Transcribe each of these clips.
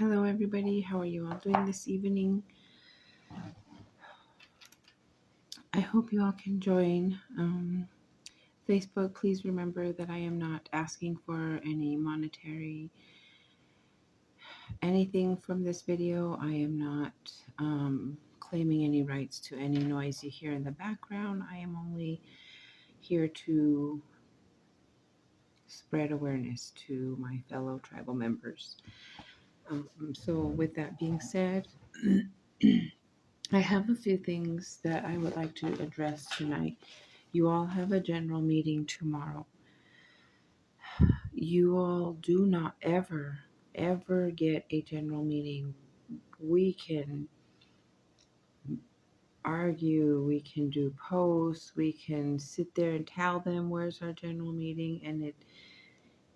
Hello, everybody. How are you all doing this evening? I hope you all can join. Facebook, please remember that I am not asking for any monetary anything from this video. I am not claiming any rights to any noise you hear in the background. I am only here to spread awareness to my fellow tribal members. So, with that being said, I have a few things that I would like to address tonight. You all have a general meeting tomorrow. You all do not ever get a general meeting. We can argue, we can do posts, we can sit there and tell them where's our general meeting, and it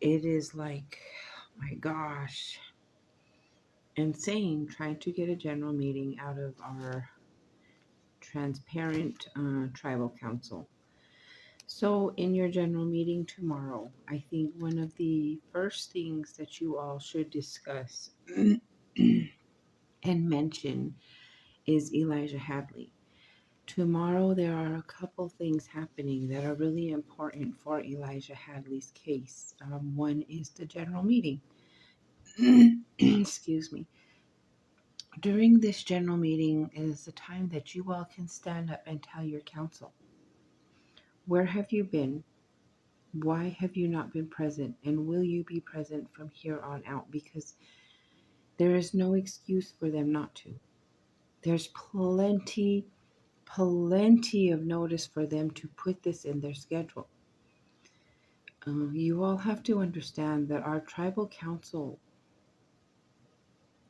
is like, oh my gosh, insane trying to get a general meeting out of our transparent tribal council. So, in your general meeting tomorrow, I think one of the first things that you all should discuss and mention is Elijah Hadley. Tomorrow, there are a couple things happening that are really important for Elijah Hadley's case. One is the general meeting. Excuse me. During this general meeting is the time that you all can stand up and tell your council, where have you been? Why have you not been present? And will you be present from here on out? Because there is no excuse for them not to. There's plenty of notice for them to put this in their schedule. You all have to understand that our tribal council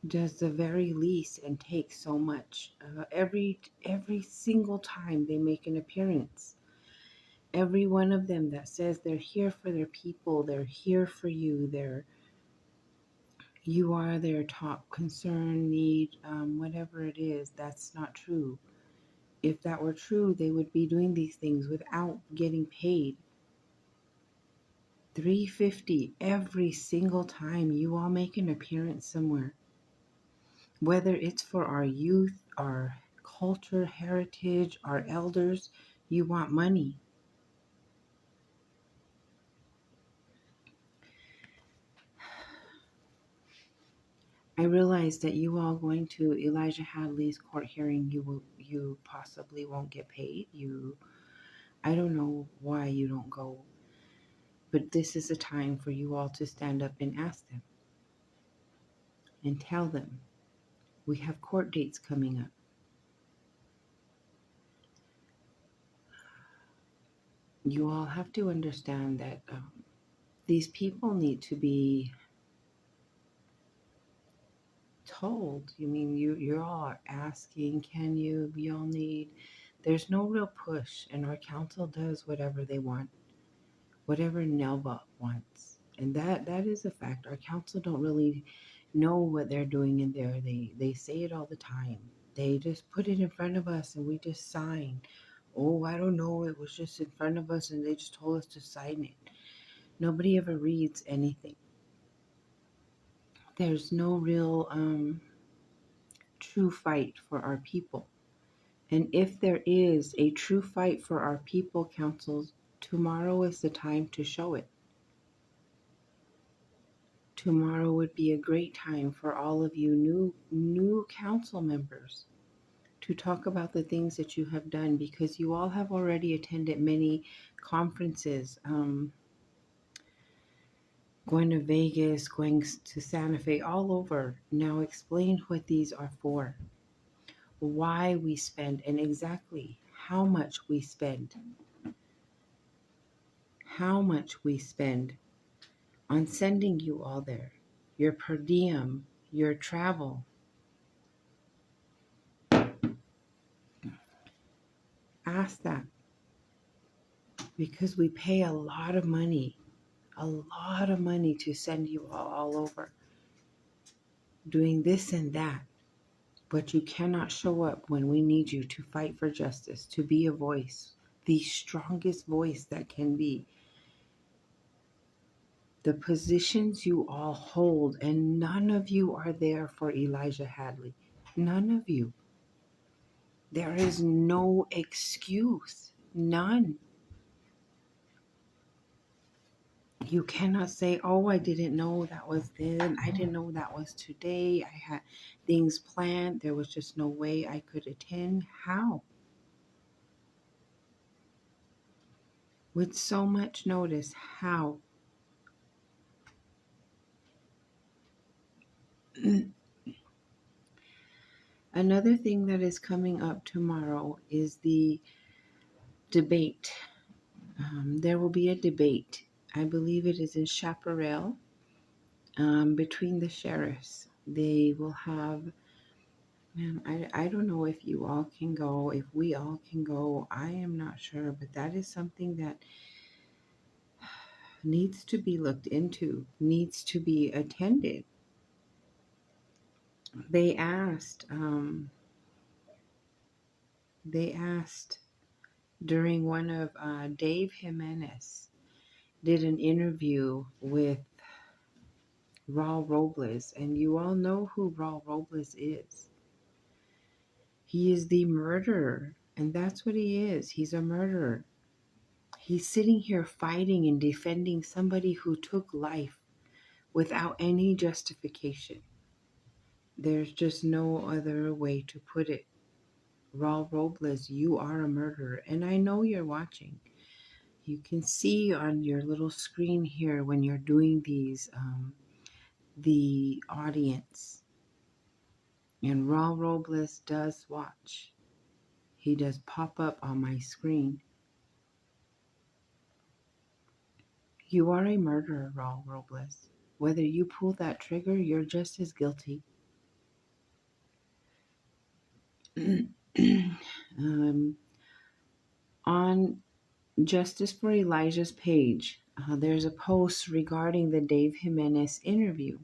does the very least and takes so much. Every single time they make an appearance, every one of them that says they're here for their people, they're here for you, you are their top concern, need, whatever it is, that's not true. If that were true, they would be doing these things without getting paid. $350 every single time you all make an appearance somewhere. Whether it's for our youth, our culture, heritage, our elders, you want money. I realize that you all going to Elijah Hadley's court hearing, you possibly won't get paid. I don't know why you don't go, but this is a time for you all to stand up and ask them and tell them we have court dates coming up. You all have to understand that these people need to be told. You mean you're all asking, can you? We all need. There's no real push, and our council does whatever they want, whatever Nelva wants, and that is a fact. Our council don't really know what they're doing in there. They say it all the time. They just put it in front of us, and we just sign. Oh, I don't know. It was just in front of us, and they just told us to sign it. Nobody ever reads anything. There's no real true fight for our people. And if there is a true fight for our people, councils, tomorrow is the time to show it. Tomorrow would be a great time for all of you new council members to talk about the things that you have done, because you all have already attended many conferences, going to Vegas, going to Santa Fe, all over. Now explain what these are for, why we spend, and exactly how much we spend. How much we spend on sending you all there, your per diem, your travel. Ask that, because we pay a lot of money to send you all over, doing this and that. But you cannot show up when we need you to fight for justice, to be a voice, the strongest voice that can be. the positions you all hold, and none of you are there for Elijah Hadley. None of you. There is no excuse. None. You cannot say, oh, I didn't know that was then. I didn't know that was today. I had things planned. There was just no way I could attend. How? With so much notice, how? Another thing that is coming up tomorrow is the debate. There will be a debate. I believe it is in Chaparral, between the sheriffs. They will have, man, I don't know if you all can go, if we all can go. I am not sure, but that is something that needs to be looked into, needs to be attended. They asked, they asked during one of Dave Jimenez did an interview with Raul Robles, and you all know who Raul Robles is. He is the murderer, and that's what he is. He's a murderer. He's sitting here fighting and defending somebody who took life without any justification. There's just no other way to put it. Raul Robles, you are a murderer, and I know you're watching. You can see on your little screen here when you're doing these, the audience. And Raul Robles does watch. He does pop up on my screen. You are a murderer, Raul Robles. Whether you pull that trigger, you're just as guilty. On Justice for Elijah's page, there's a post regarding the Dave Jimenez interview.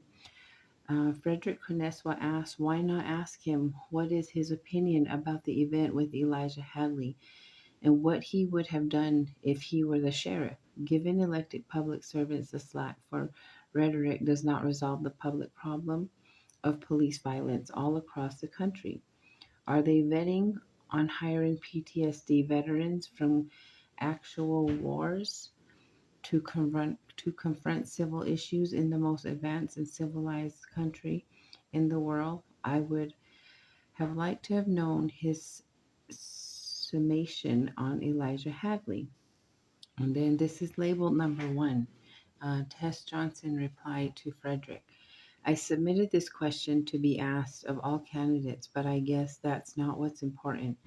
Frederick Coneswa asked, why not ask him what is his opinion about the event with Elijah Hadley and what he would have done if he were the sheriff. Giving elected public servants the slack for rhetoric does not resolve the public problem of police violence all across the country. Are they vetting on hiring PTSD veterans from actual wars to confront civil issues in the most advanced and civilized country in the world? I would have liked to have known his summation on Elijah Hadley. And then this is labeled number 1. Tess Johnson replied to Frederick. I submitted this question to be asked of all candidates, but I guess that's not what's important.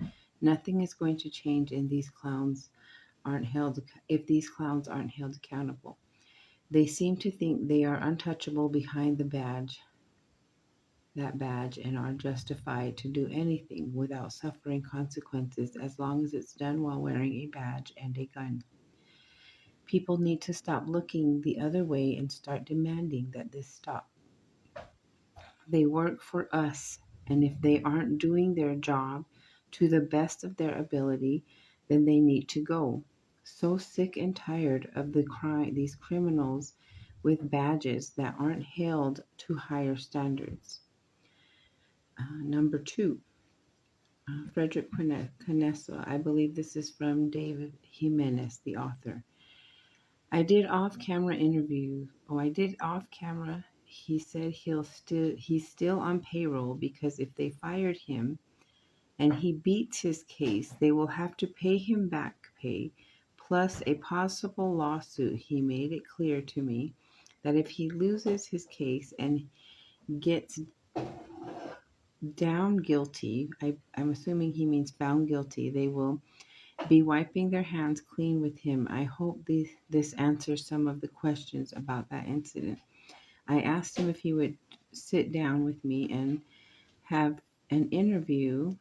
Nothing is going to change if these clowns aren't held accountable. They seem to think they are untouchable behind that badge, and are justified to do anything without suffering consequences as long as it's done while wearing a badge and a gun. People need to stop looking the other way and start demanding that this stop. They work for us, and if they aren't doing their job to the best of their ability, then they need to go. So sick and tired of these criminals with badges that aren't held to higher standards. Number 2, Frederick Coneswa. I believe this is from David Jimenez, the author. I did off-camera. He said he's still on payroll because if they fired him and he beats his case, they will have to pay him back pay plus a possible lawsuit. He made it clear to me that if he loses his case and gets down guilty, I'm assuming he means found guilty, they will be wiping their hands clean with him. I hope this answers some of the questions about that incident. I asked him if he would sit down with me and have an interview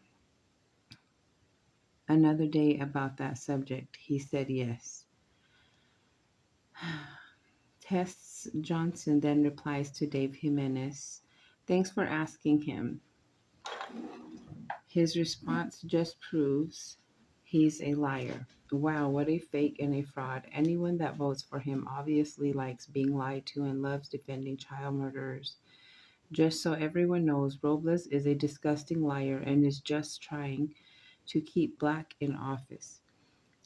another day about that subject. He said yes. Tess Johnson then replies to Dave Jimenez, thanks for asking him. His response just proves he's a liar. Wow, what a fake and a fraud. Anyone that votes for him obviously likes being lied to and loves defending child murderers. Just so everyone knows, Robles is a disgusting liar and is just trying to keep Black in office.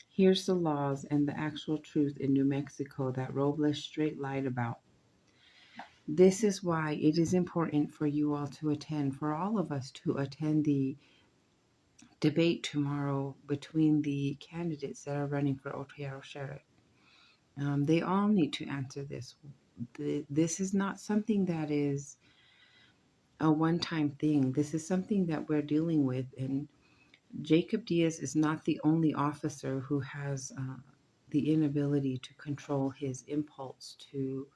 Here's the laws and the actual truth in New Mexico that Robles straight lied about. This is why it is important for you all to attend, for all of us to attend the debate tomorrow between the candidates that are running for Otero Sheriff. They all need to answer this. This is not something that is a one time thing. This is something that we're dealing with. And Jacob Diaz is not the only officer who has the inability to control his impulse to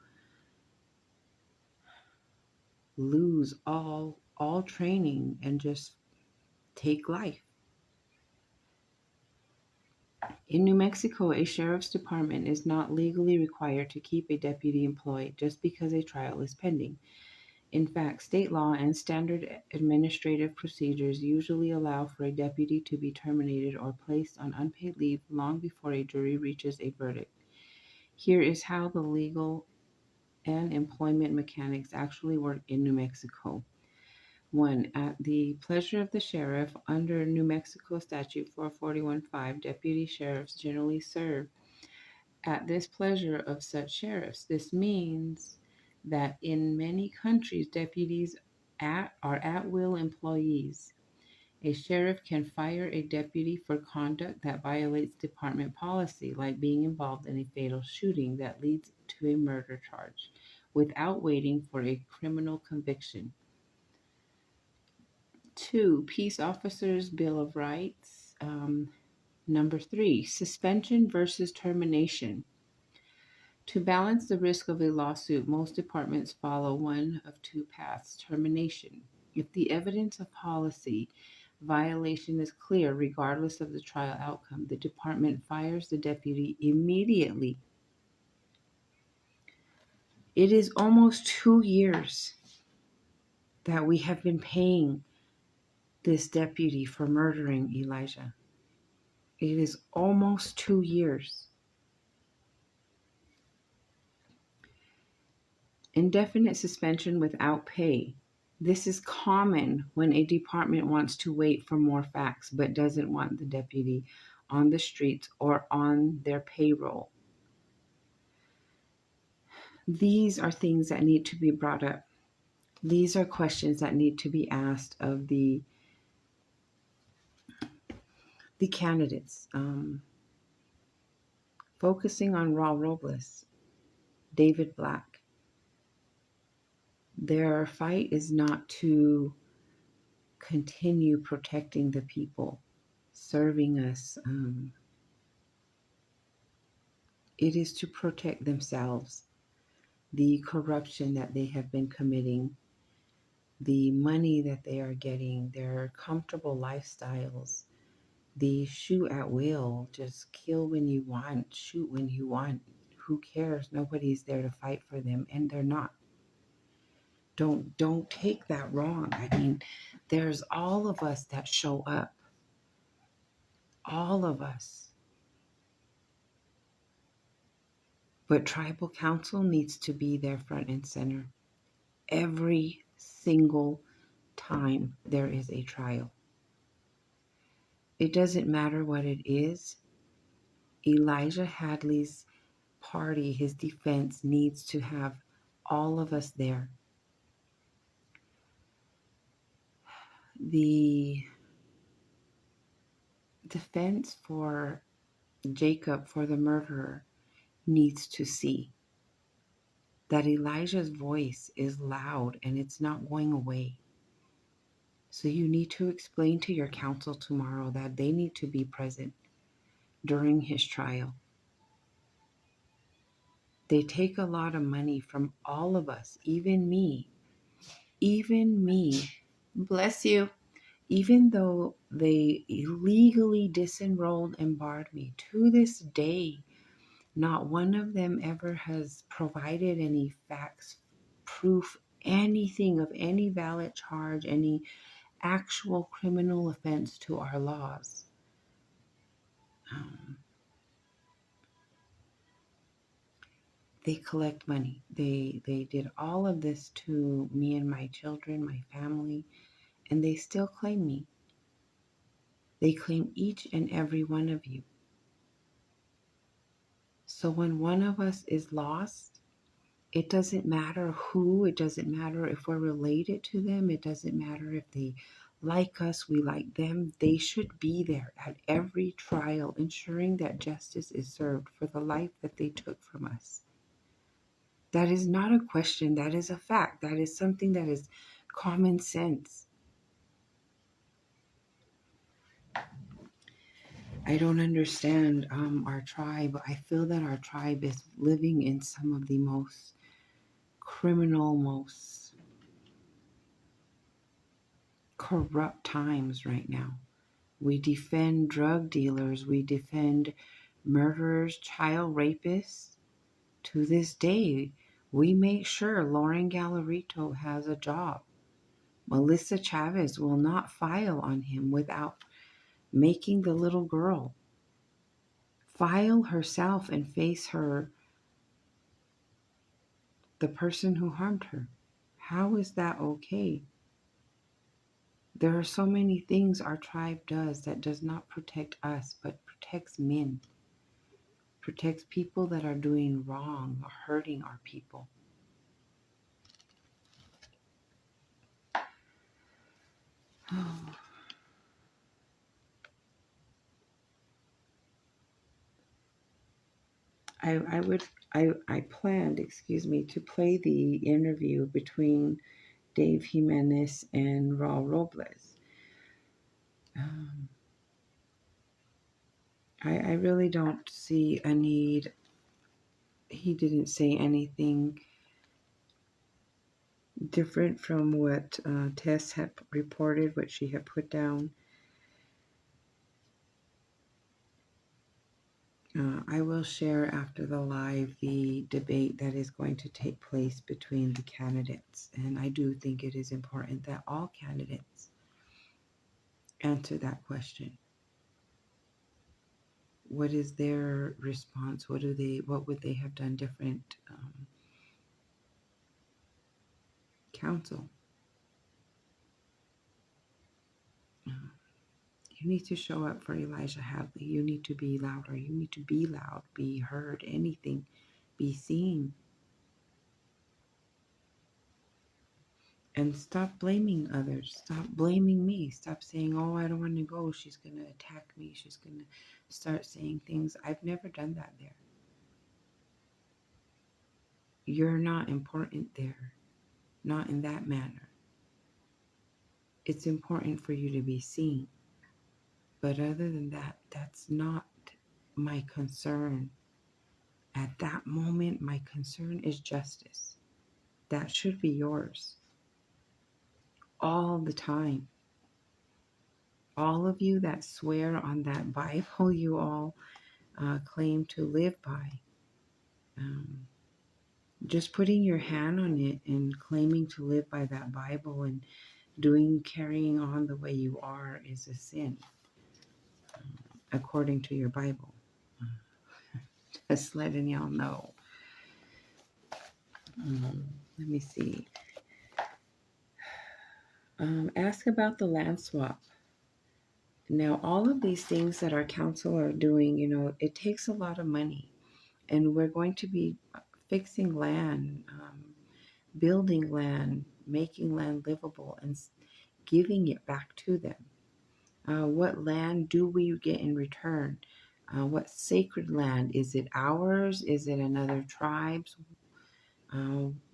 lose all training and just take life. In New Mexico, a sheriff's department is not legally required to keep a deputy employed just because a trial is pending. In fact, state law and standard administrative procedures usually allow for a deputy to be terminated or placed on unpaid leave long before a jury reaches a verdict. Here is how the legal and employment mechanics actually work in New Mexico. 1. At the pleasure of the sheriff, under New Mexico Statute 441.5, deputy sheriffs generally serve at this pleasure of such sheriffs. This means that in many countries, deputies are at will employees. A sheriff can fire a deputy for conduct that violates department policy, like being involved in a fatal shooting that leads to a murder charge, without waiting for a criminal conviction. 2. Peace Officers Bill of Rights. Number 3. Suspension versus termination. To balance the risk of a lawsuit, most departments follow one of two paths: termination. If the evidence of policy violation is clear, regardless of the trial outcome, the department fires the deputy immediately. It is almost 2 years that we have been paying this deputy for murdering Elijah. It is almost 2 years. Indefinite suspension without pay. This is common when a department wants to wait for more facts but doesn't want the deputy on the streets or on their payroll. These are things that need to be brought up. These are questions that need to be asked of the candidates. Focusing on Raul Robles, David Black. Their fight is not to continue protecting the people, serving us. It is to protect themselves, the corruption that they have been committing, the money that they are getting, their comfortable lifestyles, the shoot at will, just kill when you want, shoot when you want. Who cares? Nobody's there to fight for them, and they're not. Don't take that wrong. I mean, there's all of us that show up. All of us. But tribal council needs to be there front and center every single time there is a trial. It doesn't matter what it is. Elijah Hadley's party, his defense, needs to have all of us there. The defense for Jacob, for the murderer, needs to see that Elijah's voice is loud and it's not going away. So you need to explain to your counsel tomorrow that they need to be present during his trial. They take a lot of money from all of us, even me. Even me. Bless you. Even though they illegally disenrolled and barred me, to this day, not one of them ever has provided any facts, proof, anything of any valid charge, any actual criminal offense to our laws. They collect money. They did all of this to me and my children, my family, and they still claim me. They claim each and every one of you. So when one of us is lost, it doesn't matter who, it doesn't matter if we're related to them, it doesn't matter if they like us, we like them. They should be there at every trial, ensuring that justice is served for the life that they took from us. That is not a question, that is a fact. That is something that is common sense. I don't understand our tribe. I feel that our tribe is living in some of the most criminal, most corrupt times right now. We defend drug dealers, we defend murderers, child rapists. To this day, we make sure Lauren Galarito has a job. Melissa Chavez will not file on him without making the little girl file herself and face the person who harmed her. How is that okay? There are so many things our tribe does that does not protect us, but protects men, protects people that are doing wrong or hurting our people. I planned, to play the interview between Dave Jimenez and Raul Robles. I really don't see a need. He didn't say anything different from what Tess had reported, what she had put down. I will share after the live the debate that is going to take place between the candidates. And I do think it is important that all candidates answer that question. What is their response? What would they have done different? Counsel. You need to show up for Elijah Hadley. You need to be louder. You need to be loud, be heard, anything, be seen. And stop blaming others. Stop blaming me. Stop saying, oh, I don't want to go. She's going to attack me. She's going to start saying things. I've never done that there. You're not important there. Not in that manner. It's important for you to be seen. But other than that, that's not my concern. At that moment, my concern is justice. That should be yours. All the time. All of you that swear on that Bible you all claim to live by. Just putting your hand on it and claiming to live by that Bible and carrying on the way you are is a sin, according to your Bible. Just letting y'all know. Let me see. Ask about the land swap. Now, all of these things that our council are doing, it takes a lot of money. And we're going to be fixing land, building land, making land livable, and giving it back to them. What land do we get in return? What sacred land? Is it ours? Is it another tribe's?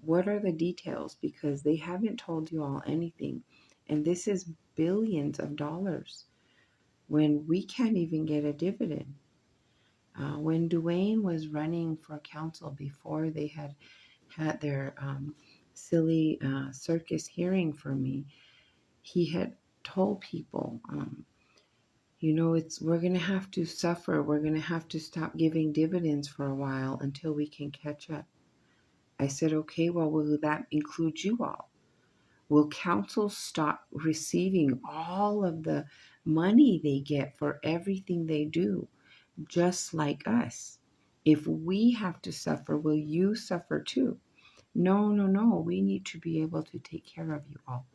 What are the details? Because they haven't told you all anything. And this is billions of dollars when we can't even get a dividend. When Dwayne was running for council before they had their silly circus hearing for me, he had told people, we're going to have to suffer. We're going to have to stop giving dividends for a while until we can catch up. I said, okay, well, will that include you all? Will council stop receiving all of the money they get for everything they do, just like us? If we have to suffer, will you suffer too? No, no, no. We need to be able to take care of you all.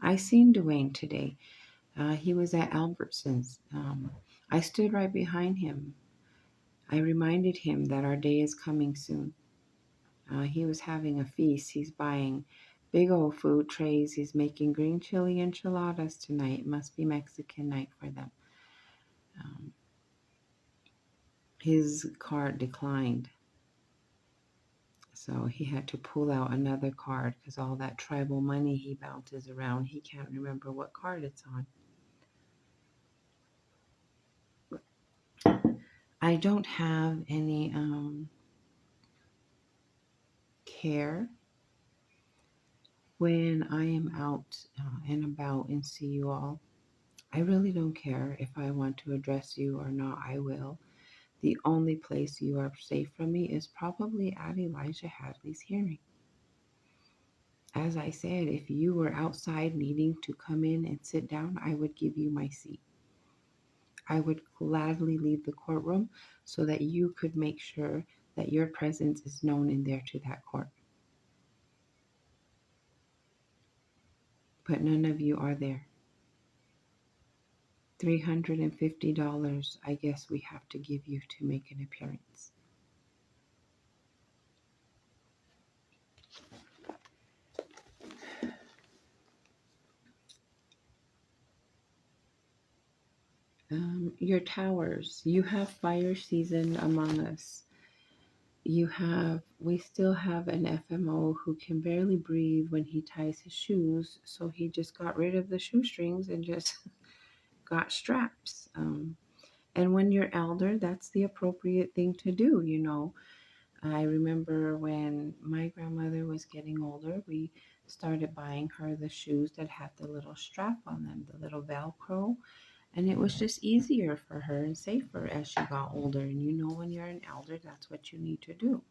I seen Dwayne today. He was at Albertsons. I stood right behind him. I reminded him that our day is coming soon. He was having a feast. He's buying big old food trays. He's making green chili enchiladas tonight. It must be Mexican night for them. His card declined. So he had to pull out another card because all that tribal money he bounces around, he can't remember what card it's on. I don't have any care when I am out and about and see you all. I really don't care if I want to address you or not, I will. The only place you are safe from me is probably at Elijah Hadley's hearing. As I said, if you were outside needing to come in and sit down, I would give you my seat. I would gladly leave the courtroom so that you could make sure that your presence is known in there to that court. But none of you are there. $350, I guess we have to give you to make an appearance. Your towers, you have fire season among us. We still have an FMO who can barely breathe when he ties his shoes, so he just got rid of the shoestrings and just got straps. And when you're elder, that's the appropriate thing to do, you know. I remember when my grandmother was getting older, we started buying her the shoes that had the little strap on them, the little Velcro. And it was just easier for her and safer as she got older. And you know, when you're an elder, that's what you need to do.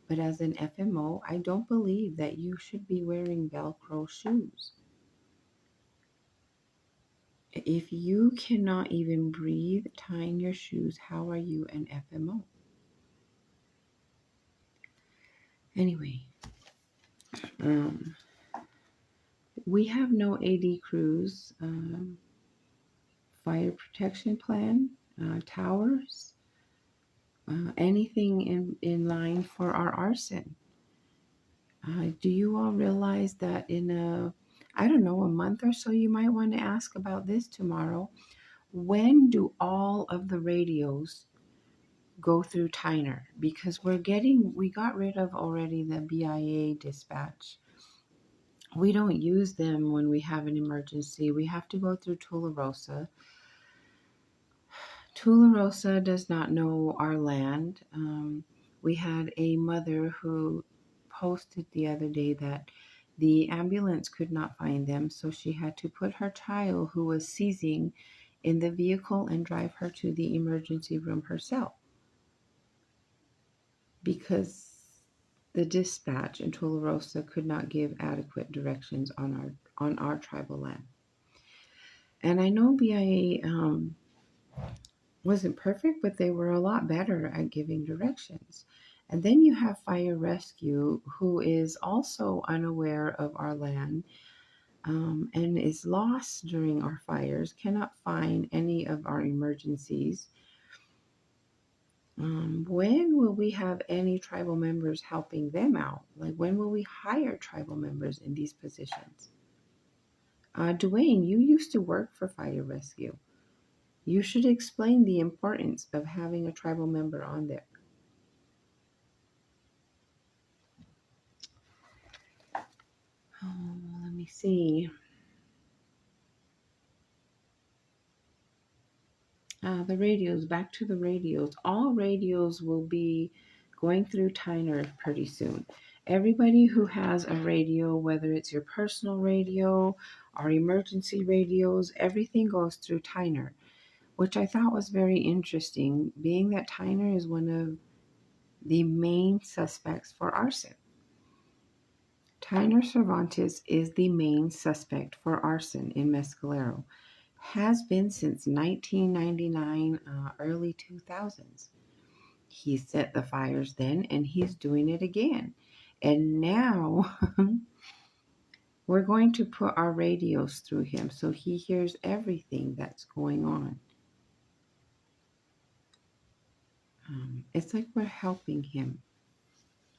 But as an FMO, I don't believe that you should be wearing Velcro shoes. If you cannot even breathe tying your shoes, how are you an FMO? Anyway, we have no AD crews, fire protection plan, towers, anything in line for our arson. Do you all realize that in a month or so, you might want to ask about this tomorrow. When do all of the radios go through Tyner? Because we got rid of already the BIA dispatch. We don't use them when we have an emergency. We have to go through Tularosa. Tularosa does not know our land. We had a mother who posted the other day that the ambulance could not find them, so she had to put her child, who was seizing, in the vehicle and drive her to the emergency room herself because the dispatch in Tularosa could not give adequate directions on our tribal land. And I know BIA wasn't perfect, but they were a lot better at giving directions. And then you have fire rescue, who is also unaware of our land and is lost during our fires, cannot find any of our emergencies. When will we have any tribal members helping them out? Like, when will we hire tribal members in these positions? Dwayne, you used to work for fire rescue. You should explain the importance of having a tribal member on there. Oh, let me see. The radios, back to the radios. All radios will be going through Tyner pretty soon. Everybody who has a radio, whether it's your personal radio or emergency radios, everything goes through Tyner, which I thought was very interesting, being that Tyner is one of the main suspects for arson. Tyner Cervantes is the main suspect for arson in Mescalero. has been since 1999, early 2000s. He set the fires then, and he's doing it again. And now we're going to put our radios through him so he hears everything that's going on. It's like we're helping him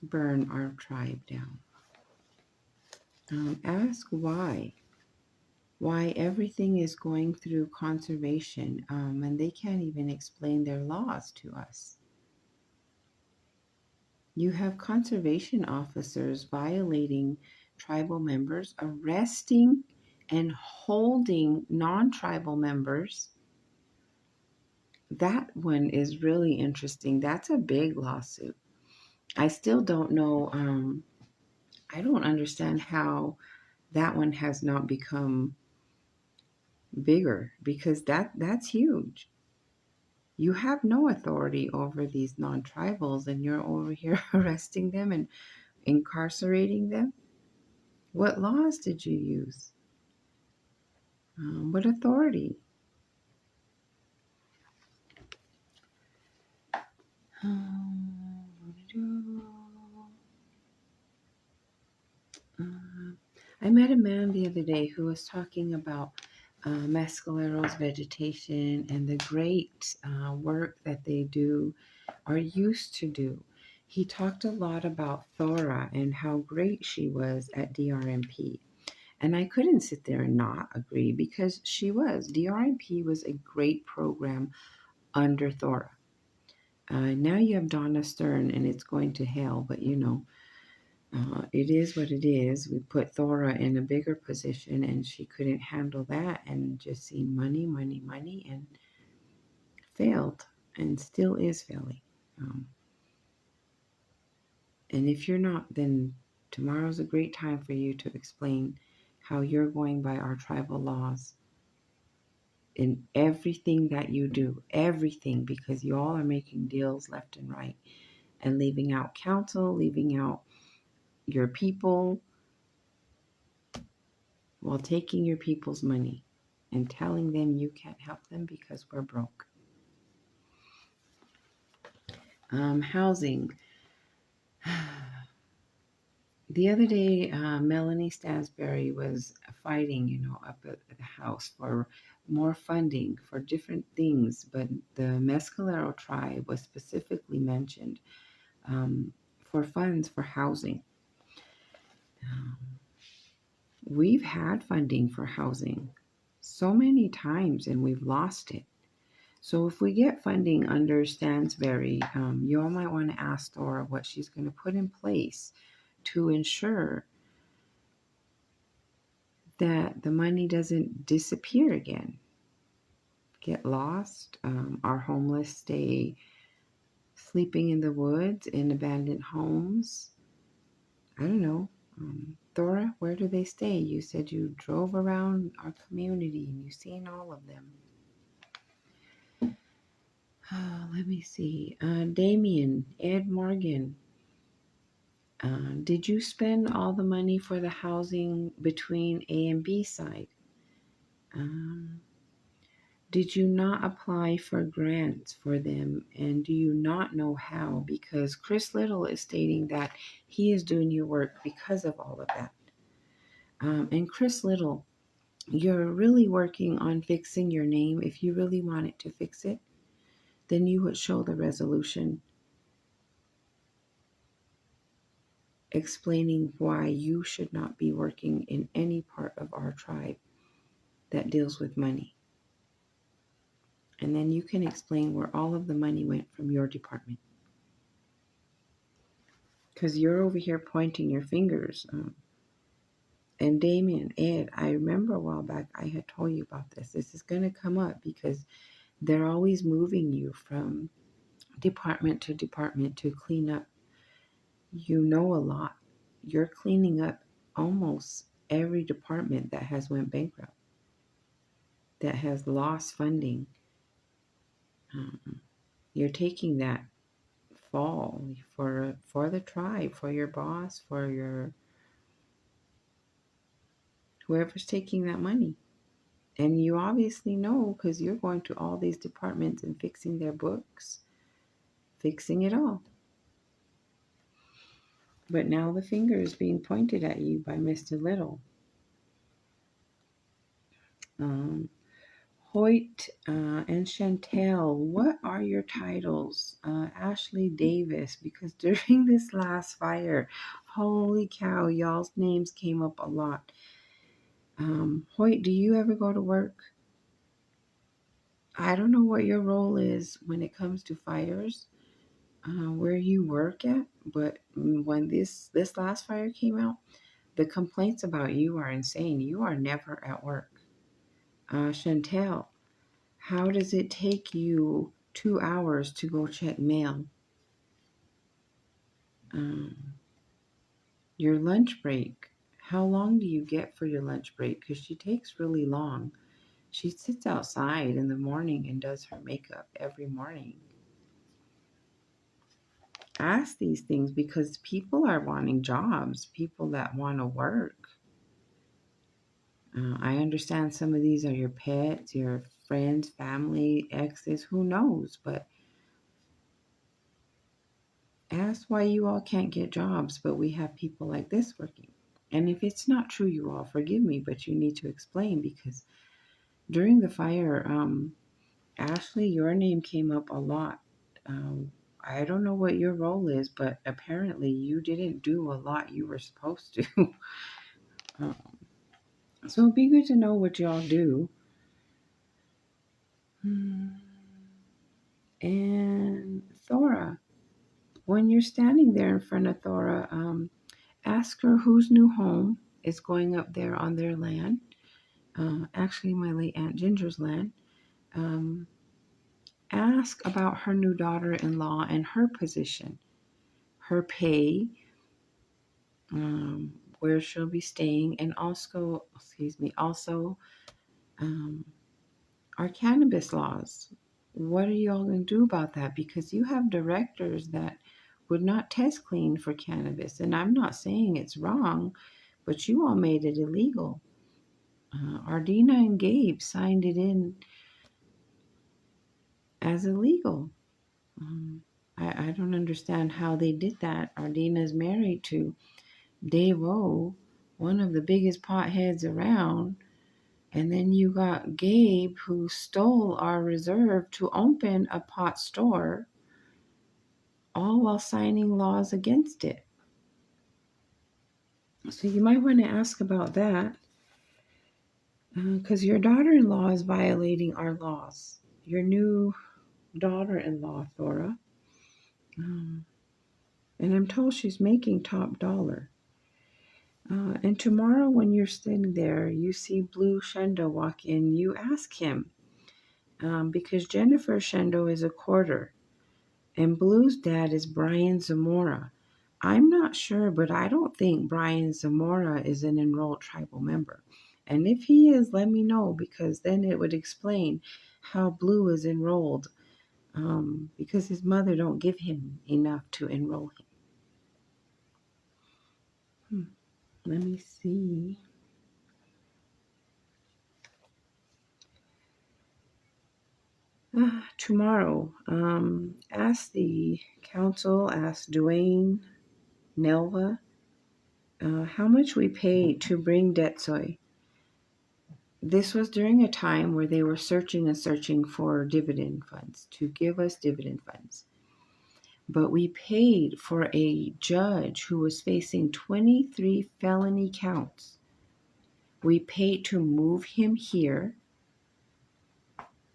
burn our tribe down. Ask why everything is going through conservation, and they can't even explain their laws to us. You have conservation officers violating tribal members, arresting and holding non-tribal members. That one is really interesting. That's a big lawsuit. I still don't know. I don't understand how that one has not become bigger, because that's huge. You have no authority over these non-tribals, and you're over here arresting them and incarcerating them. What laws did you use? What authority? I met a man the other day who was talking about Mescaleros vegetation and the great work that they do or used to do. He talked a lot about Thora and how great she was at DRMP. And I couldn't sit there and not agree, because she was. DRMP was a great program under Thora. Now you have Donna Stern, and it's going to hell, but it is what it is. We put Thora in a bigger position, and she couldn't handle that, and just seen money, money, money, and failed, and still is failing. And if you're not, then tomorrow's a great time for you to explain how you're going by our tribal laws in everything that you do, everything, because you all are making deals left and right and leaving out council, leaving out your people, while taking your people's money and telling them you can't help them because we're broke. Housing. The other day, Melanie Stansberry was fighting, up at the House for more funding for different things, but the Mescalero tribe was specifically mentioned for funds for housing. We've had funding for housing so many times, and we've lost it. So if we get funding under Stansberry, you all might want to ask Thora what she's going to put in place to ensure that the money doesn't disappear again, get lost, our homeless stay sleeping in the woods, in abandoned homes. I don't know. Thora, where do they stay? You said you drove around our community and you've seen all of them. Let me see. Damien, Ed Morgan. Did you spend all the money for the housing between A and B side? Did you not apply for grants for them, and do you not know how? Because Chris Little is stating that he is doing your work because of all of that. And Chris Little, you're really working on fixing your name. If you really wanted to fix it, then you would show the resolution explaining why you should not be working in any part of our tribe that deals with money. And then you can explain where all of the money went from your department. Because you're over here pointing your fingers. And Damien, Ed, I remember a while back I had told you about this. This is going to come up because they're always moving you from department to department to clean up. You know a lot. You're cleaning up almost every department that has went bankrupt, that has lost funding. You're taking that fall for the tribe, for your boss, for your whoever's taking that money. And you obviously know because you're going to all these departments and fixing their books, fixing it all. But now the finger is being pointed at you by Mr. Little. Hoyt and Chantel, what are your titles? Ashley Davis, because during this last fire, holy cow, y'all's names came up a lot. Hoyt, do you ever go to work? I don't know what your role is when it comes to fires, where you work at, but when this last fire came out, the complaints about you are insane. You are never at work. Chantel, how does it take you 2 hours to go check mail? Your lunch break, how long do you get for your lunch break? Because she takes really long. She sits outside in the morning and does her makeup every morning. Ask these things because people are wanting jobs, people that want to work. I understand some of these are your pets, your friends, family, exes, who knows, but ask why you all can't get jobs, but we have people like this working. And if it's not true, you all forgive me, but you need to explain because during the fire, Ashley, your name came up a lot. I don't know what your role is, but apparently you didn't do a lot you were supposed to. So it'd be good to know what y'all do. And Thora, when you're standing there in front of Thora, ask her whose new home is going up there on their land. Actually, my late Aunt Ginger's land. Ask about her new daughter-in-law and her position, her pay, where she'll be staying, and also, our cannabis laws. What are y'all going to do about that? Because you have directors that would not test clean for cannabis. And I'm not saying it's wrong, but you all made it illegal. Ardina and Gabe signed it in as illegal. I don't understand how they did that. Ardina is married to Dave O, one of the biggest potheads around. And then you got Gabe, who stole our reserve to open a pot store, all while signing laws against it. So you might want to ask about that, because your daughter-in-law is violating our laws. Your new daughter-in-law, Thora. And I'm told she's making top dollar. And tomorrow when you're sitting there, you see Blue Shendo walk in, you ask him, because Jennifer Shendo is a quarter, and Blue's dad is Brian Zamora. I'm not sure, but I don't think Brian Zamora is an enrolled tribal member. And if he is, let me know, because then it would explain how Blue is enrolled, because his mother don't give him enough to enroll him. Let me see. Tomorrow, ask the council, ask Dwayne, Nelva, how much we paid to bring Detsoy. This was during a time where they were searching and searching for dividend funds, to give us dividend funds. But we paid for a judge who was facing 23 felony counts. We paid to move him here.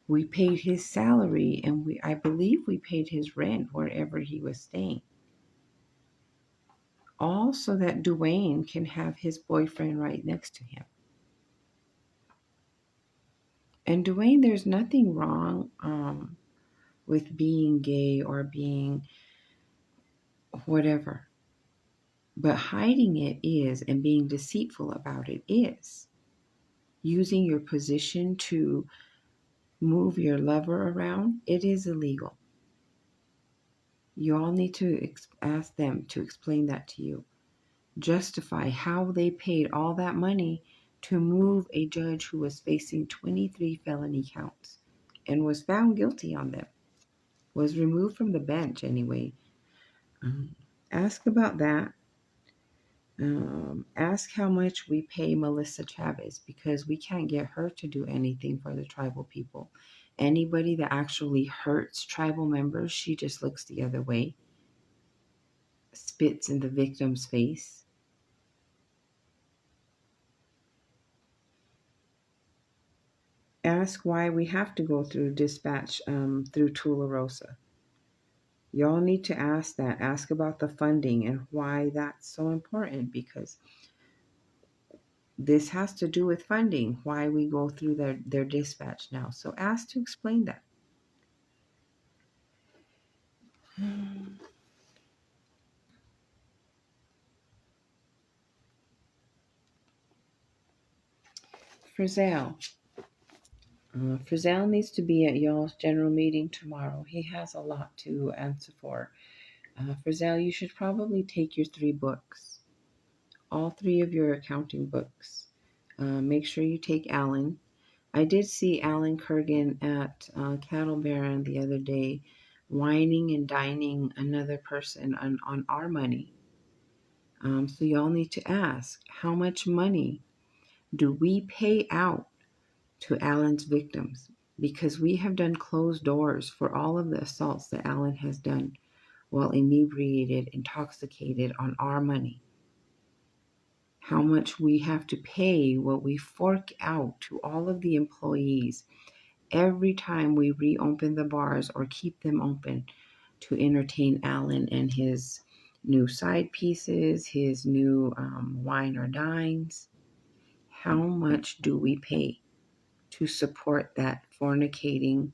We paid his salary, and I believe we paid his rent wherever he was staying. All so that Dwayne can have his boyfriend right next to him. And Dwayne, there's nothing wrong with being gay or being whatever. But hiding it is, and being deceitful about it is. Using your position to move your lover around, it is illegal. You all need to ask them to explain that to you. Justify how they paid all that money to move a judge who was facing 23 felony counts and was found guilty on them, was removed from the bench anyway. Ask about that. Ask how much we pay Melissa Chavez, because we can't get her to do anything for the tribal people. Anybody that actually hurts tribal members, she just looks the other way, spits in the victim's face. Ask why we have to go through dispatch through Tularosa. Y'all need to ask that. Ask about the funding and why that's so important, because this has to do with funding, why we go through their dispatch now. So ask to explain that. Frizzell. Frizzell needs to be at y'all's general meeting tomorrow. He has a lot to answer for. Frizzell, you should probably take your 3 books, all 3 of your accounting books. Make sure you take Alan. I did see Alan Kurgan at Cattle Baron the other day, whining and dining another person on our money. So y'all need to ask, how much money do we pay out to Alan's victims? Because we have done closed doors for all of the assaults that Alan has done while inebriated, intoxicated on our money. How much we have to pay, what we fork out to all of the employees every time we reopen the bars or keep them open to entertain Alan and his new side pieces, his new wine or dines. How much do we pay to support that fornicating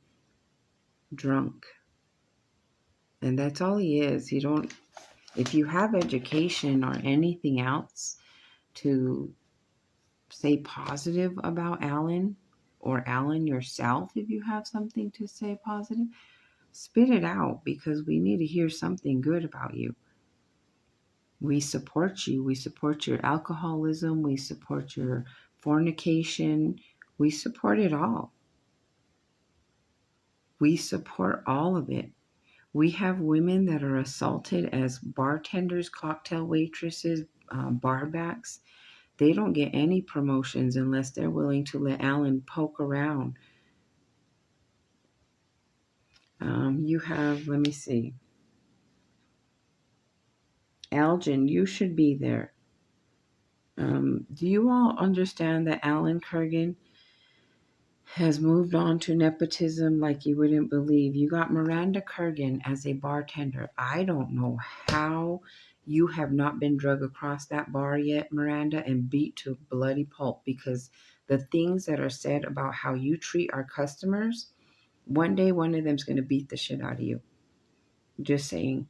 drunk? And that's all he is. You don't, if you have education or anything else to say positive about Alan, or Alan yourself, if you have something to say positive, spit it out, because we need to hear something good about you. We support you. We support your alcoholism. We support your fornication. We support it all. We support all of it. We have women that are assaulted as bartenders, cocktail waitresses, barbacks. They don't get any promotions unless they're willing to let Alan poke around. You have, let me see, Elgin, you should be there. Do you all understand that Alan Kurgan has moved on to nepotism like you wouldn't believe? You got Miranda Kurgan as a bartender. I don't know how you have not been drug across that bar yet, Miranda, and beat to bloody pulp, because the things that are said about how you treat our customers, one day one of them's going to beat the shit out of you. Just saying.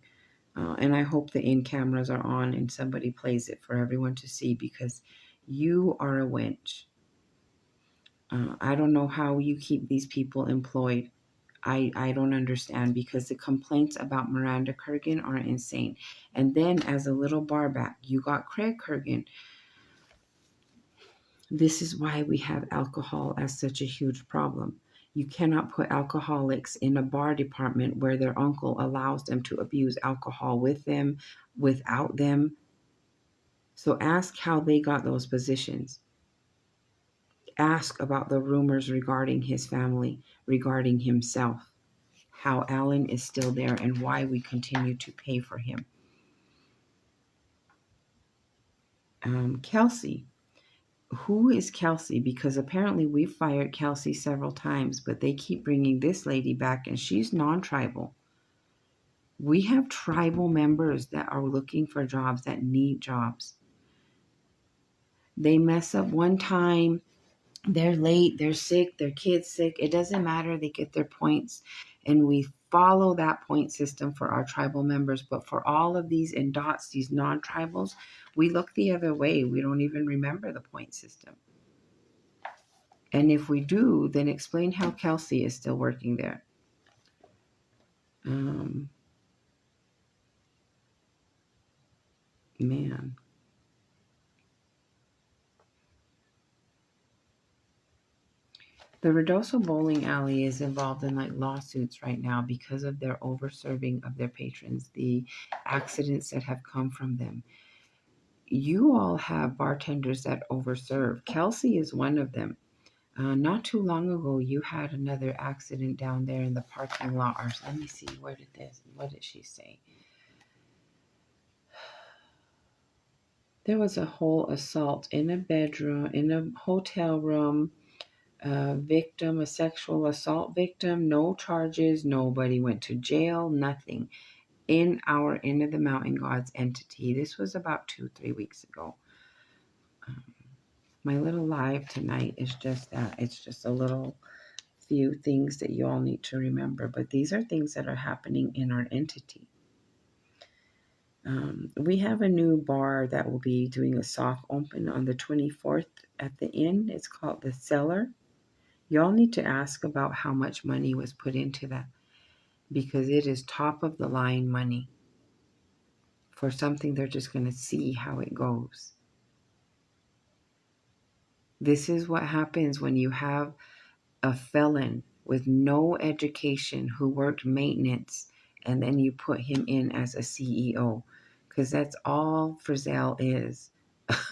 And I hope the in cameras are on and somebody plays it for everyone to see, because you are a wench. I don't know how you keep these people employed. I don't understand, because the complaints about Miranda Kurgan are insane. And then as a little barback, you got Craig Kurgan. This is why we have alcohol as such a huge problem. You cannot put alcoholics in a bar department where their uncle allows them to abuse alcohol with them, without them. So ask how they got those positions. Ask about the rumors regarding his family, regarding himself, how Alan is still there, and why we continue to pay for him. Kelsey. Who is Kelsey? Because apparently we've fired Kelsey several times, but they keep bringing this lady back, and she's non-tribal. We have tribal members that are looking for jobs, that need jobs. They mess up one time, they're late, they're sick, their kid's sick. It doesn't matter. They get their points, and we follow that point system for our tribal members. But for all of these in dots, these non-tribals, we look the other way. We don't even remember the point system. And if we do, then explain how Kelsey is still working there. Man. The Redoso Bowling Alley is involved in like lawsuits right now because of their overserving of their patrons, the accidents that have come from them. You all have bartenders that overserve. Kelsey is one of them. Not too long ago, you had another accident down there in the parking lot. Or let me see, what did she say? There was a whole assault in a bedroom, in a hotel room. A sexual assault victim, no charges, nobody went to jail, nothing. In our Inn of the Mountain Gods entity. This was about 2-3 weeks ago. My little live tonight is just that. It's just a little few things that you all need to remember. But these are things that are happening in our entity. We have a new bar that will be doing a soft open on the 24th at the inn. It's called The Cellar. Y'all need to ask about how much money was put into that, because it is top of the line money for something they're just going to see how it goes. This is what happens when you have a felon with no education who worked maintenance and then you put him in as a CEO, because that's all Frizzell is.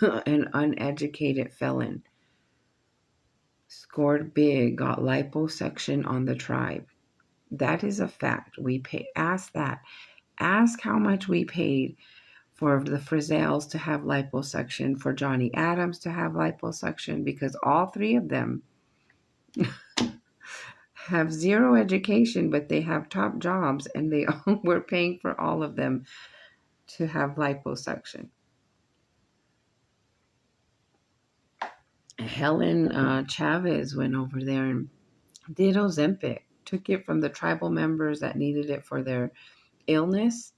An uneducated felon. Scored big, got liposuction on the tribe. That is a fact. We pay. Ask that. Ask how much we paid for the Frizzells to have liposuction, for Johnny Adams to have liposuction, because all three of them have zero education, but they have top jobs, and we're paying for all of them to have liposuction. Helen Chavez went over there and did Ozempic, took it from the tribal members that needed it for their illness,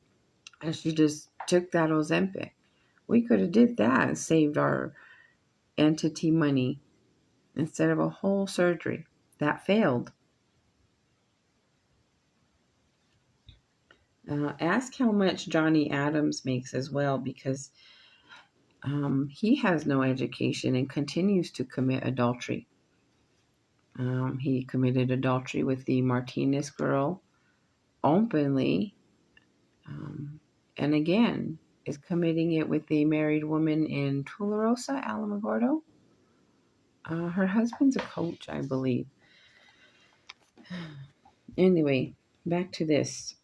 and she just took that Ozempic. We could have did that and saved our entity money instead of a whole surgery that failed. Ask how much Johnny Adams makes as well, because he has no education and continues to commit adultery. He committed adultery with the Martinez girl openly, and again is committing it with the married woman in Tularosa, Alamogordo. Her husband's a coach, I believe. Anyway, back to this.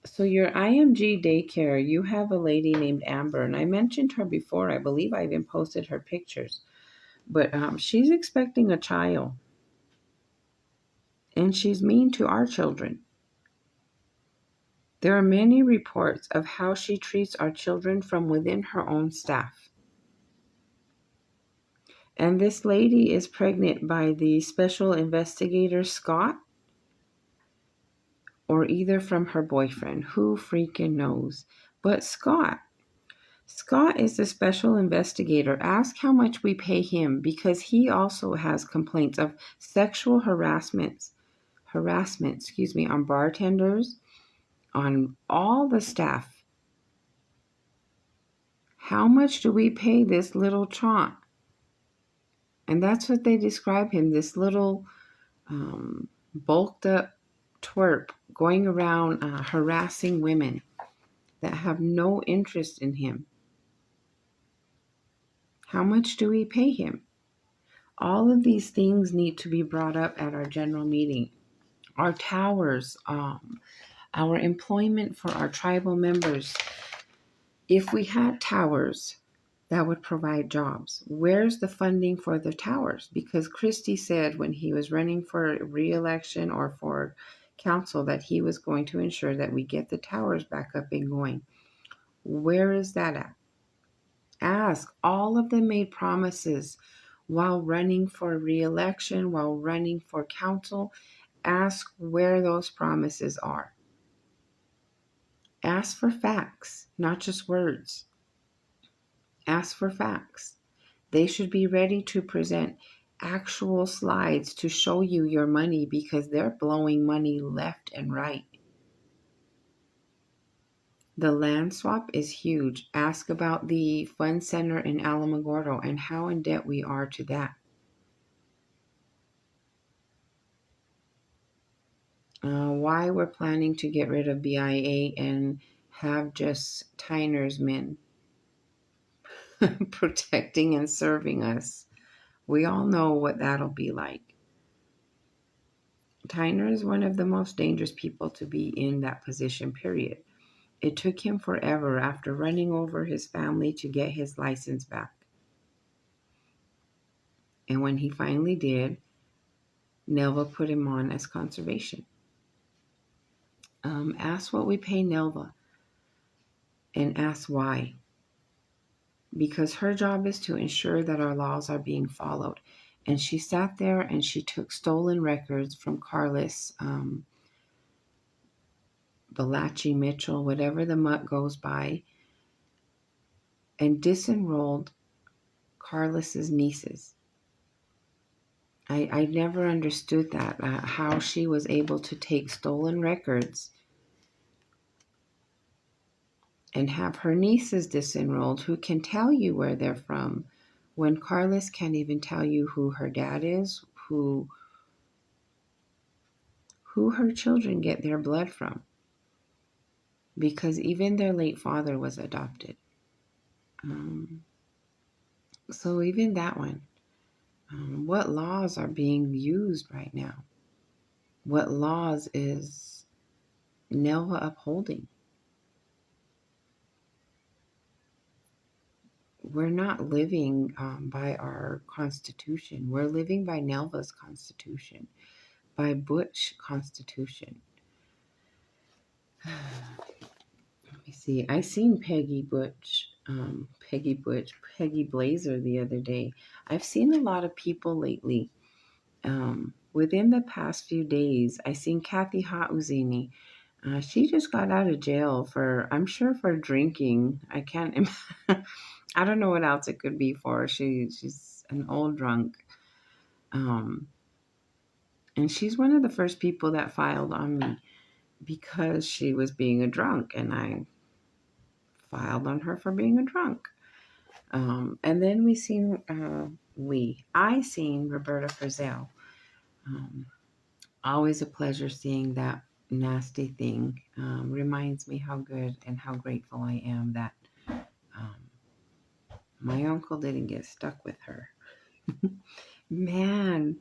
So your IMG daycare, you have a lady named Amber, and I mentioned her before. I believe I even posted her pictures. But she's expecting a child, and she's mean to our children. There are many reports of how she treats our children from within her own staff. And this lady is pregnant by the special investigator, Scott, or either from her boyfriend. Who freaking knows? But Scott is the special investigator. Ask how much we pay him, because he also has complaints of sexual harassment, on bartenders, on all the staff. How much do we pay this little chont? And that's what they describe him, this little bulked up twerp going around harassing women that have no interest in him. How much do we pay him? All of these things need to be brought up at our general meeting. Our towers, our employment for our tribal members. If we had towers, that would provide jobs. Where's the funding for the towers? Because Christie said when he was running for re-election or for council that he was going to ensure that we get the towers back up and going. Where is that at? Ask. All of them made promises while running for re-election, while running for council. Ask where those promises are. Ask for facts, not just words. Ask for facts. They should be ready to present actual slides to show you your money, because they're blowing money left and right. The land swap is huge. Ask about the fund center in Alamogordo and how in debt we are to that. Why we're planning to get rid of BIA and have just Tyner's men protecting and serving us. We all know what that'll be like. Tyner is one of the most dangerous people to be in that position, period. It took him forever after running over his family to get his license back. And when he finally did, Nelva put him on as conservation. Ask what we pay Nelva and ask why. Because her job is to ensure that our laws are being followed. And she sat there and she took stolen records from Carlos, Balachi Mitchell, whatever the mutt goes by, and disenrolled Carlos's nieces. I never understood that, how she was able to take stolen records and have her nieces disenrolled who can tell you where they're from when Carlos can't even tell you who her dad is, who her children get their blood from, because even their late father was adopted. So even that one, what laws are being used right now? What laws is Nelva upholding? We're not living by our Constitution. We're living by Nelva's Constitution, by Butch Constitution. Let me see. I seen Peggy Blazer the other day. I've seen a lot of people lately. Within the past few days, I seen Kathy Hauzini. She just got out of jail I'm sure for drinking. I don't know what else it could be for. She's an old drunk. And she's one of the first people that filed on me because she was being a drunk, and I filed on her for being a drunk. And then I seen Roberta Frizzell. Always a pleasure seeing that nasty thing. Reminds me how good and how grateful I am that my uncle didn't get stuck with her. Man,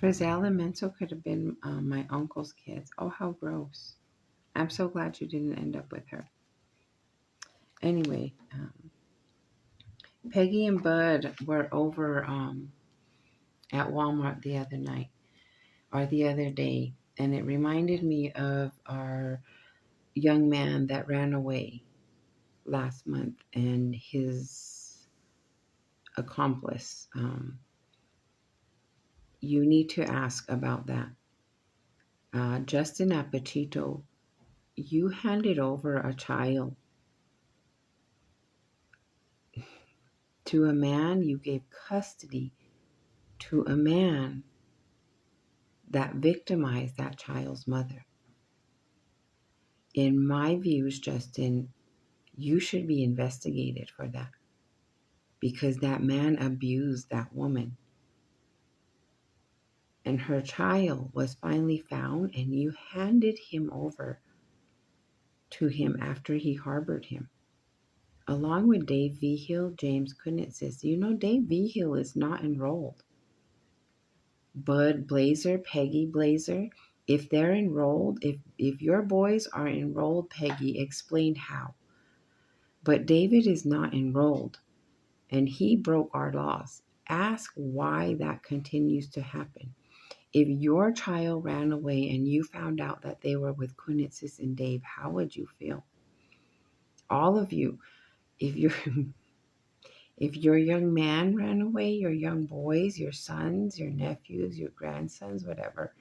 Frizzell and Menso could have been my uncle's kids. Oh, how gross. I'm so glad you didn't end up with her. Anyway, Peggy and Bud were over at Walmart the other day, and it reminded me of our young man that ran away last month and his accomplice. You need to ask about that. Justin Apetito, you handed over a child to a man, you gave custody to a man that victimized that child's mother. In my views, Justin, you should be investigated for that because that man abused that woman. And her child was finally found, and you handed him over to him after he harbored him. Along with Dave Vigil, James Kunitsis. You know, Dave Vigil is not enrolled. Bud Blazer, Peggy Blazer, if they're enrolled, if your boys are enrolled, Peggy, explain how. But David is not enrolled, and he broke our laws. Ask why that continues to happen. If your child ran away and you found out that they were with Kunitsis and Dave, how would you feel? All of you, if your young man ran away, your young boys, your sons, your nephews, your grandsons, whatever,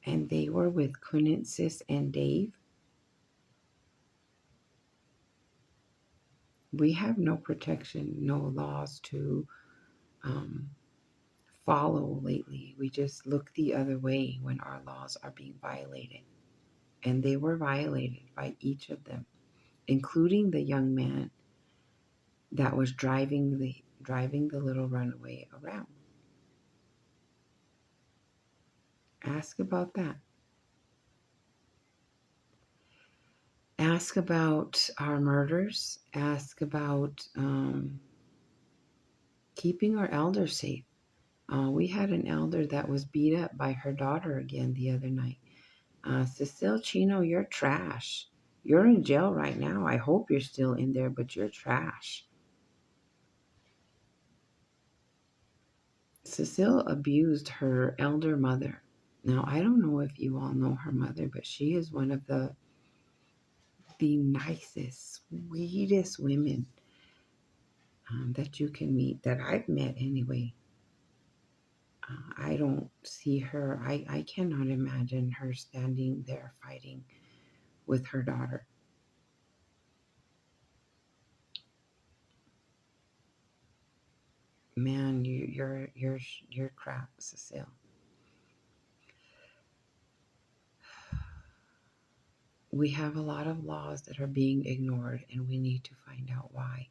and they were with Kunitsis and Dave, we have no protection, no laws to follow lately. We just look the other way when our laws are being violated. And they were violated by each of them, including the young man that was driving the little runaway around. Ask about that. Ask about our murders. Ask about keeping our elders safe. We had an elder that was beat up by her daughter again the other night. Cecile Chino, you're trash. You're in jail right now. I hope you're still in there, but you're trash. Cecile abused her elder mother. Now, I don't know if you all know her mother, but she is one of the nicest, sweetest women that you can meet, that I've met anyway. I don't see her, I cannot imagine her standing there fighting with her daughter. Man, you're crap, Cecile. We have a lot of laws that are being ignored, and we need to find out why.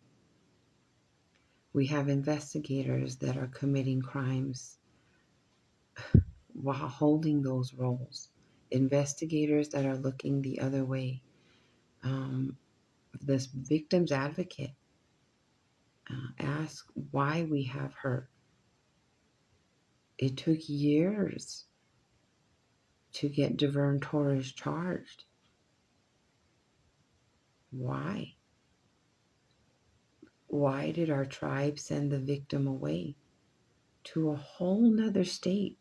We have investigators that are committing crimes while holding those roles. Investigators that are looking the other way. This victim's advocate ask why we have her. It took years to get Devern Torres charged. Why? Why did our tribe send the victim away to a whole nother state?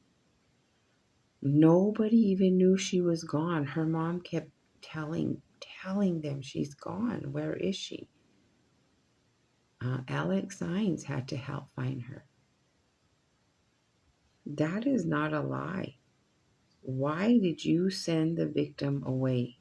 Nobody even knew she was gone. Her mom kept telling them she's gone. Where is she? Alex Saenz had to help find her. That is not a lie. Why did you send the victim away?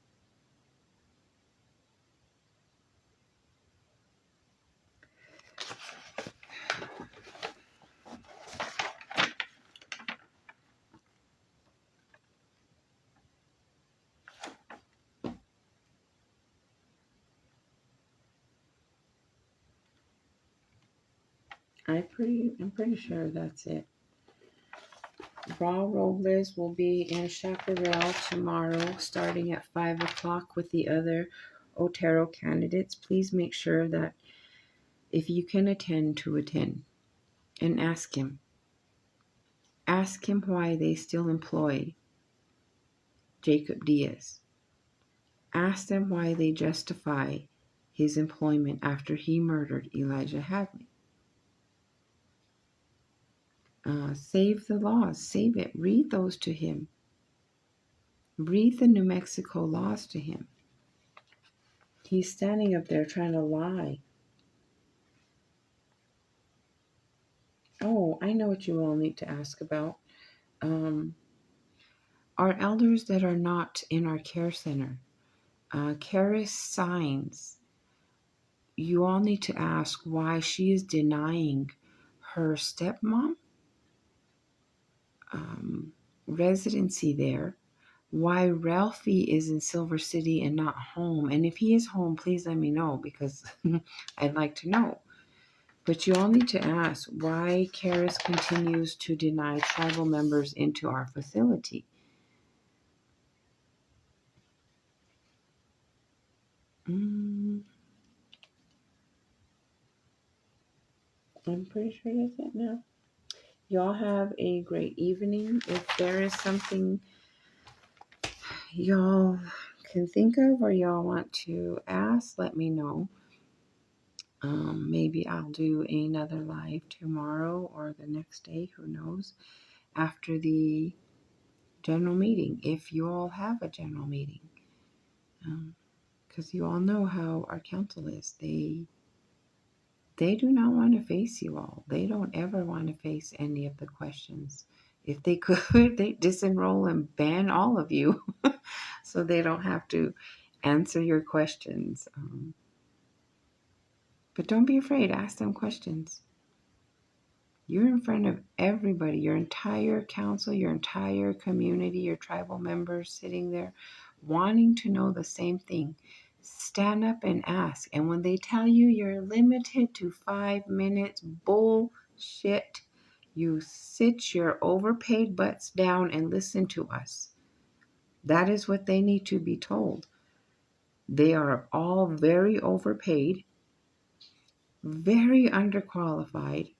I'm pretty sure that's it. Raw Robles will be in Chaparral tomorrow, starting at 5 o'clock with the other Otero candidates. Please make sure that if you can attend, to attend and ask him. Ask him why they still employ Jacob Diaz. Ask them why they justify his employment after he murdered Elijah Hadley. Save the laws. Save it. Read those to him. Read the New Mexico laws to him. He's standing up there trying to lie. Oh, I know what you all need to ask about. Our elders that are not in our care center. Karis Saenz. You all need to ask why she is denying her stepmom residency there, why Ralphie is in Silver City and not home. And if he is home, please let me know, because I'd like to know. But you all need to ask why Karis continues to deny tribal members into our facility. I'm pretty sure that's it now. Y'all have a great evening. If there is something y'all can think of or y'all want to ask, let me know. Maybe I'll do another live tomorrow or the next day, who knows, after the general meeting, if you all have a general meeting. Because you all know how our council is. They do not want to face you all. They don't ever want to face any of the questions. If they could, they'd disenroll and ban all of you so they don't have to answer your questions. But don't be afraid. Ask them questions. You're in front of everybody, your entire council, your entire community, your tribal members sitting there wanting to know the same thing. Stand up and ask. And when they tell you you're limited to 5 minutes, bullshit. You sit your overpaid butts down and listen to us. That is what they need to be told. They are all very overpaid, very underqualified,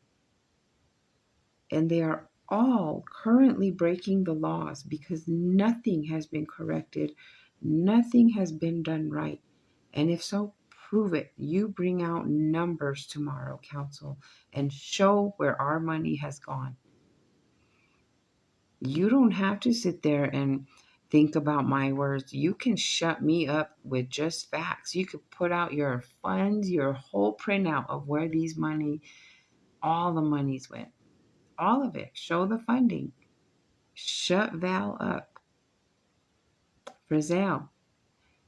and they are all currently breaking the laws because nothing has been corrected, nothing has been done right. And if so, prove it. You bring out numbers tomorrow, council, and show where our money has gone. You don't have to sit there and think about my words. You can shut me up with just facts. You could put out your funds, your whole printout of where these money, all the monies went. All of it. Show the funding. Shut Val up. Frizzell,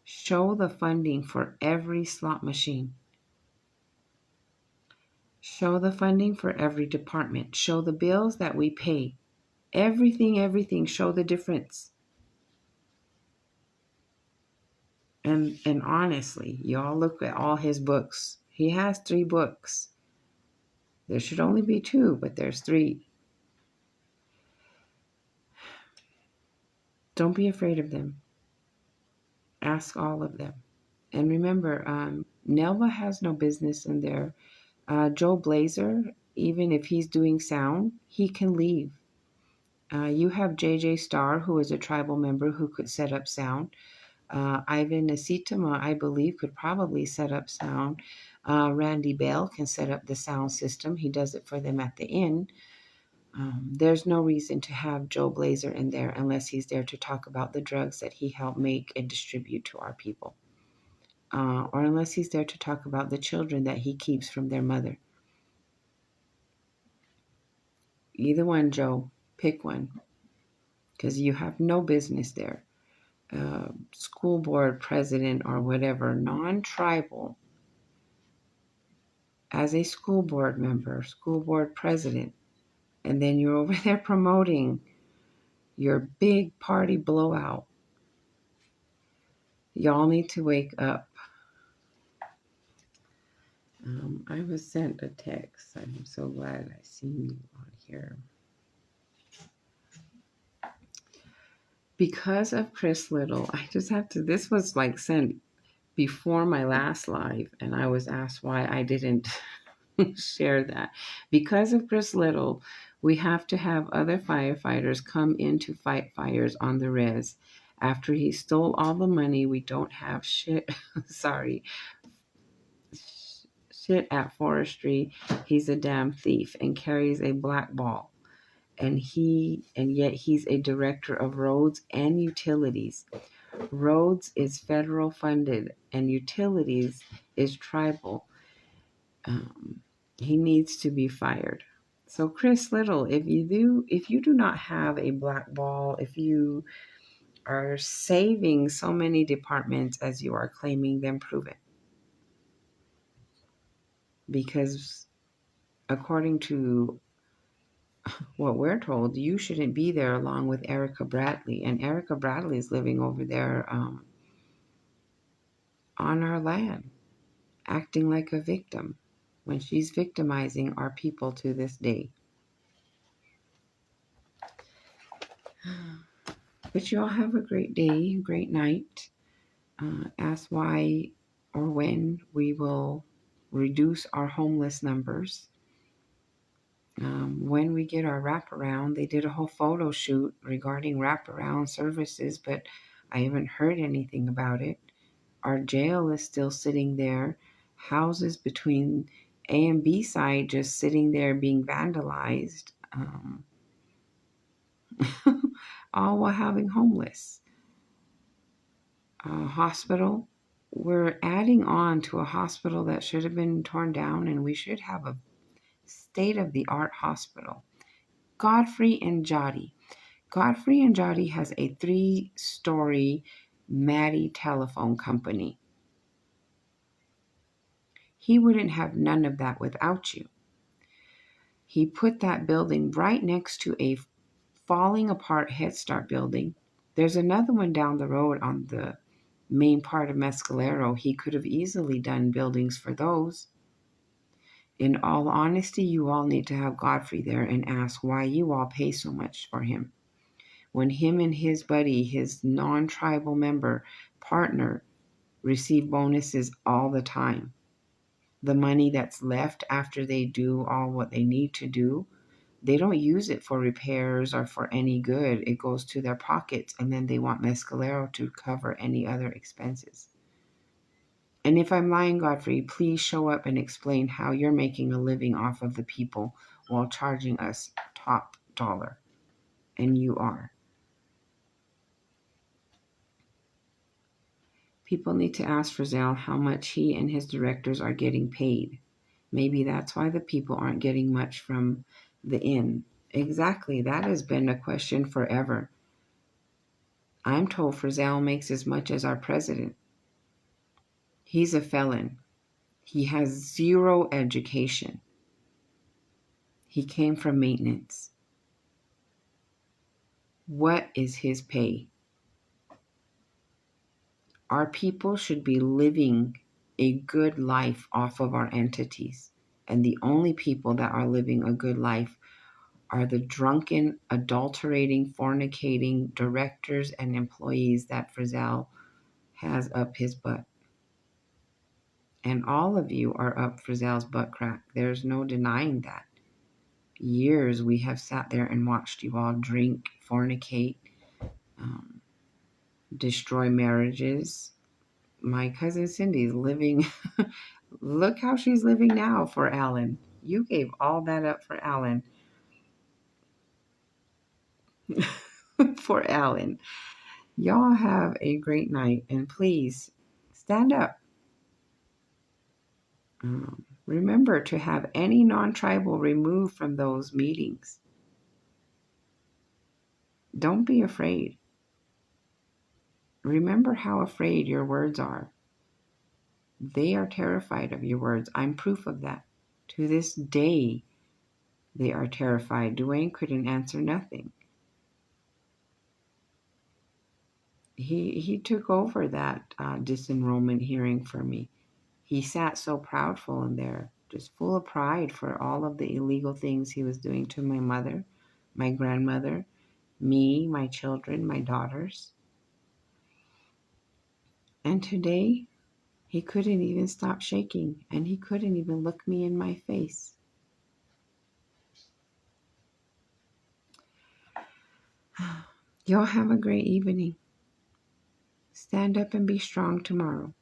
show the funding for every slot machine. Show the funding for every department. Show the bills that we pay. Everything. Show the difference. And honestly, y'all look at all his books. He has 3 books. There should only be 2, but there's 3. Don't be afraid of them. Ask all of them. And remember, Nelva has no business in there. Joe Blazer, even if he's doing sound, he can leave. You have JJ Starr, who is a tribal member who could set up sound. Ivan Nasitama, I believe, could probably set up sound. Randy Bell can set up the sound system. He does it for them at the inn. There's no reason to have Joe Blazer in there unless he's there to talk about the drugs that he helped make and distribute to our people. Or unless he's there to talk about the children that he keeps from their mother. Either one, Joe. Pick one. Because you have no business there. School board president or whatever, non-tribal, as a school board member, school board president, and then you're over there promoting your big party blowout. Y'all need to wake up. I was sent a text. I'm so glad I seen you on here. Because of Chris Little, I just have to, this was like sent before my last live, and I was asked why I didn't share that. Because of Chris Little, we have to have other firefighters come in to fight fires on the res. After he stole all the money, we don't have shit. Sorry. Shit at forestry. He's a damn thief and carries a black ball. And yet he's a director of roads and utilities. Roads is federal funded and utilities is tribal. He needs to be fired. So Chris Little, if you do not have a black ball, if you are saving so many departments as you are claiming, then prove it. Because according to what we're told, you shouldn't be there along with Erica Bradley. And Erica Bradley is living over there on our land, acting like a victim when she's victimizing our people to this day. But you all have a great day, great night. Ask why or when we will reduce our homeless numbers. When we get our wraparound, they did a whole photo shoot regarding wraparound services, but I haven't heard anything about it. Our jail is still sitting there. Houses between A and B side just sitting there being vandalized. All while having homeless. Hospital. We're adding on to a hospital that should have been torn down, and we should have a state-of-the-art hospital. Godfrey and Jody. Godfrey and Jody has a 3-story Maddie telephone company. He wouldn't have none of that without you. He put that building right next to a falling apart Head Start building. There's another one down the road on the main part of Mescalero. He could have easily done buildings for those. In all honesty, you all need to have Godfrey there and ask why you all pay so much for him. When him and his buddy, his non-tribal member partner, receive bonuses all the time. The money that's left after they do all what they need to do, they don't use it for repairs or for any good. It goes to their pockets, and then they want Mescalero to cover any other expenses. And if I'm lying, Godfrey, please show up and explain how you're making a living off of the people while charging us top dollar. And you are. People need to ask Frizzell how much he and his directors are getting paid. Maybe that's why the people aren't getting much from the inn. Exactly, that has been a question forever. I'm told Frizzell makes as much as our president. He's a felon. He has 0 education. He came from maintenance. What is his pay? Our people should be living a good life off of our entities. And the only people that are living a good life are the drunken, adulterating, fornicating directors and employees that Frizzell has up his butt. And all of you are up Frizzell's butt crack. There's no denying that. Years we have sat there and watched you all drink, fornicate, destroy marriages. My cousin Cindy's living, look how she's living now for Alan. You gave all that up for Alan. For Alan. Y'all have a great night, and please stand up. Remember to have any non-tribal removed from those meetings. Don't be afraid. Remember how afraid your words are. They are terrified of your words. I'm proof of that. To this day, they are terrified. Dwayne couldn't answer nothing. He took over that disenrollment hearing for me. He sat so proudful in there, just full of pride for all of the illegal things he was doing to my mother, my grandmother, me, my children, my daughters. And today, he couldn't even stop shaking, and he couldn't even look me in my face. Y'all have a great evening. Stand up and be strong tomorrow.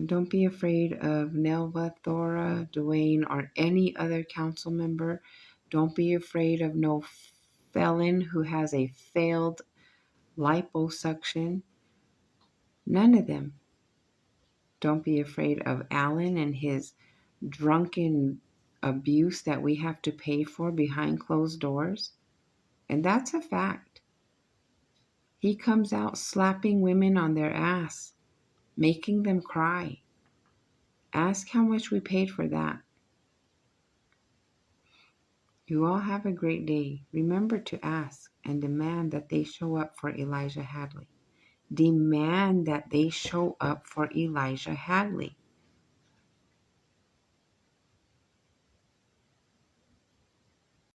Don't be afraid of Nelva, Thora, Dwayne, or any other council member. Don't be afraid of no felon who has a failed liposuction. None of them. Don't be afraid of Alan and his drunken abuse that we have to pay for behind closed doors. And that's a fact. He comes out slapping women on their ass, making them cry. Ask how much we paid for that. You all have a great day. Remember to ask and demand that they show up for Elijah Hadley. Demand that they show up for Elijah Hadley.